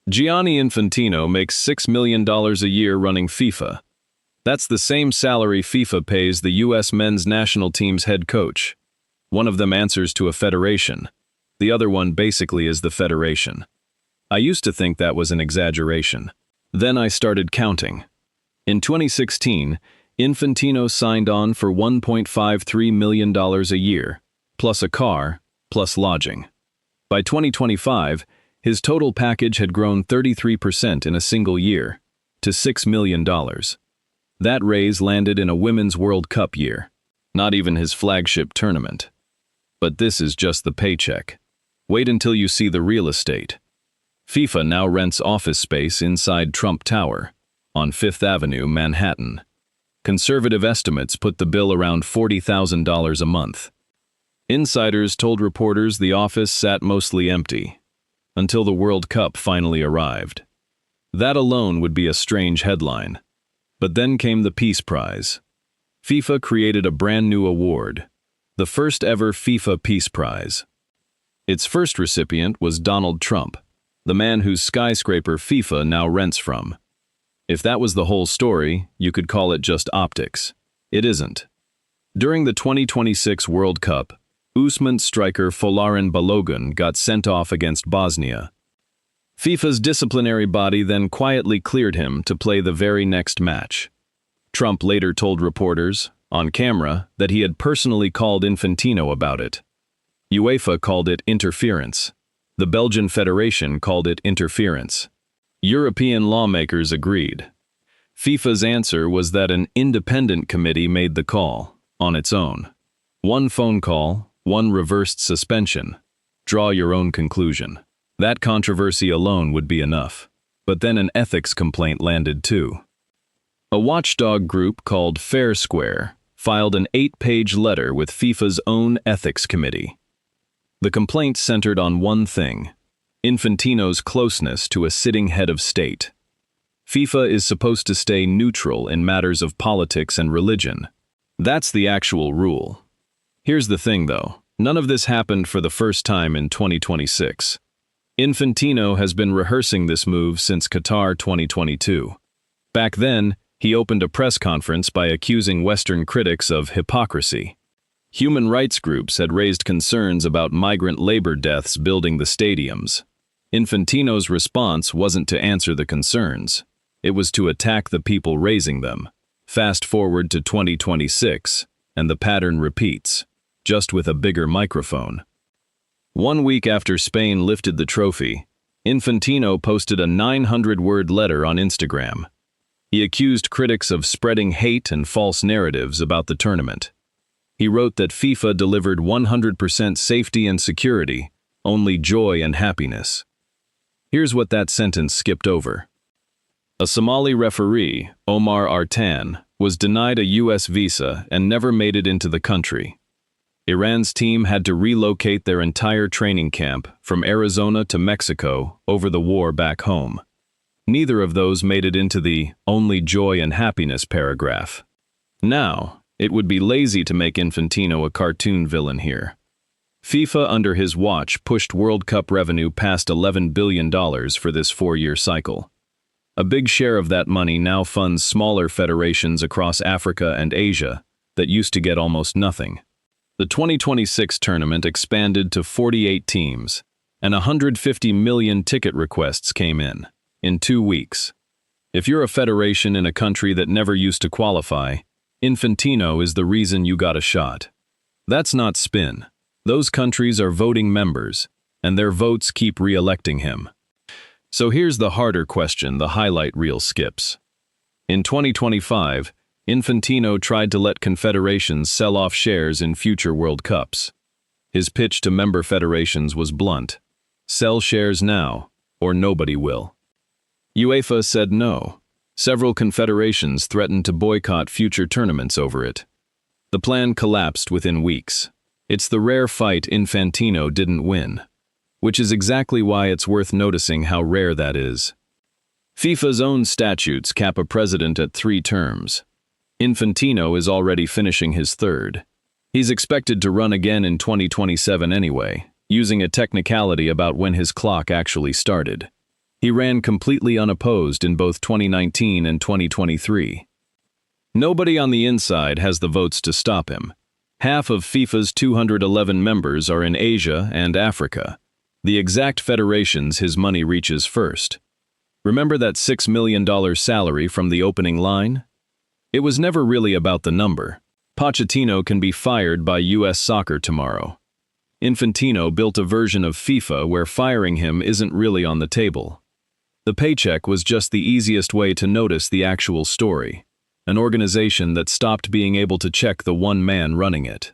Gianni Infantino makes $6 million a year running FIFA. That's the same salary FIFA pays the U.S. men's national team's head coach. One of them answers to a federation. The other one basically is the federation. I used to think that was an exaggeration. Then I started counting. In 2016, Infantino signed on for $1.53 million a year, plus a car, plus lodging. By 2025, his total package had grown 33% in a single year, to $6 million. That raise landed in a Women's World Cup year, not even his flagship tournament. But this is just the paycheck. Wait until you see the real estate. FIFA now rents office space inside Trump Tower, on Fifth Avenue, Manhattan. Conservative estimates put the bill around $40,000 a month. Insiders told reporters the office sat mostly empty, until the World Cup finally arrived. That alone would be a strange headline. But then came the Peace Prize. FIFA created a brand new award, the first ever FIFA Peace Prize. Its first recipient was Donald Trump, the man whose skyscraper FIFA now rents from. If that was the whole story, you could call it just optics. It isn't. During the 2026 World Cup, Usman striker Balogun got sent off against Bosnia. FIFA's disciplinary body then quietly cleared him to play the very next match. Trump later told reporters, on camera, that he had personally called Infantino about it. UEFA called it interference. The Belgian Federation called it interference. European lawmakers agreed. FIFA's answer was that an independent committee made the call, on its own. One phone call, one reversed suspension. Draw your own conclusion. That controversy alone would be enough. But then an ethics complaint landed too. A watchdog group called Fair Square filed an 8-page letter with FIFA's own ethics committee. The complaint centered on one thing: Infantino's closeness to a sitting head of state. FIFA is supposed to stay neutral in matters of politics and religion. That's the actual rule. Here's the thing though, none of this happened for the first time in 2026. Infantino has been rehearsing this move since Qatar 2022. Back then, he opened a press conference by accusing Western critics of hypocrisy. Human rights groups had raised concerns about migrant labor deaths building the stadiums. Infantino's response wasn't to answer the concerns. It was to attack the people raising them. Fast forward to 2026, and the pattern repeats, just with a bigger microphone. 1 week after Spain lifted the trophy, Infantino posted a 900-word letter on Instagram. He accused critics of spreading hate and false narratives about the tournament. He wrote that FIFA delivered 100% safety and security, only joy and happiness. Here's what that sentence skipped over. A Somali referee, Omar Artan, was denied a U.S. visa and never made it into the country. Iran's team had to relocate their entire training camp from Arizona to Mexico over the war back home. Neither of those made it into the only joy and happiness paragraph. Now, it would be lazy to make Infantino a cartoon villain here. FIFA under his watch pushed World Cup revenue past $11 billion for this 4-year cycle. A big share of that money now funds smaller federations across Africa and Asia that used to get almost nothing. The 2026 tournament expanded to 48 teams, and 150 million ticket requests came in 2 weeks. If you're a federation in a country that never used to qualify, Infantino is the reason you got a shot. That's not spin. Those countries are voting members, and their votes keep re-electing him. So here's the harder question the highlight reel skips. In 2025, Infantino tried to let confederations sell off shares in future World Cups. His pitch to member federations was blunt: sell shares now, or nobody will. UEFA said no. Several confederations threatened to boycott future tournaments over it. The plan collapsed within weeks. It's the rare fight Infantino didn't win, which is exactly why it's worth noticing how rare that is. FIFA's own statutes cap a president at 3 terms. Infantino is already finishing his 3rd. He's expected to run again in 2027 anyway, using a technicality about when his clock actually started. He ran completely unopposed in both 2019 and 2023. Nobody on the inside has the votes to stop him. Half of FIFA's 211 members are in Asia and Africa, the exact federations his money reaches first. Remember that $6 million salary from the opening line? It was never really about the number. Pochettino can be fired by US Soccer tomorrow. Infantino built a version of FIFA where firing him isn't really on the table. The paycheck was just the easiest way to notice the actual story. An organization that stopped being able to check the one man running it.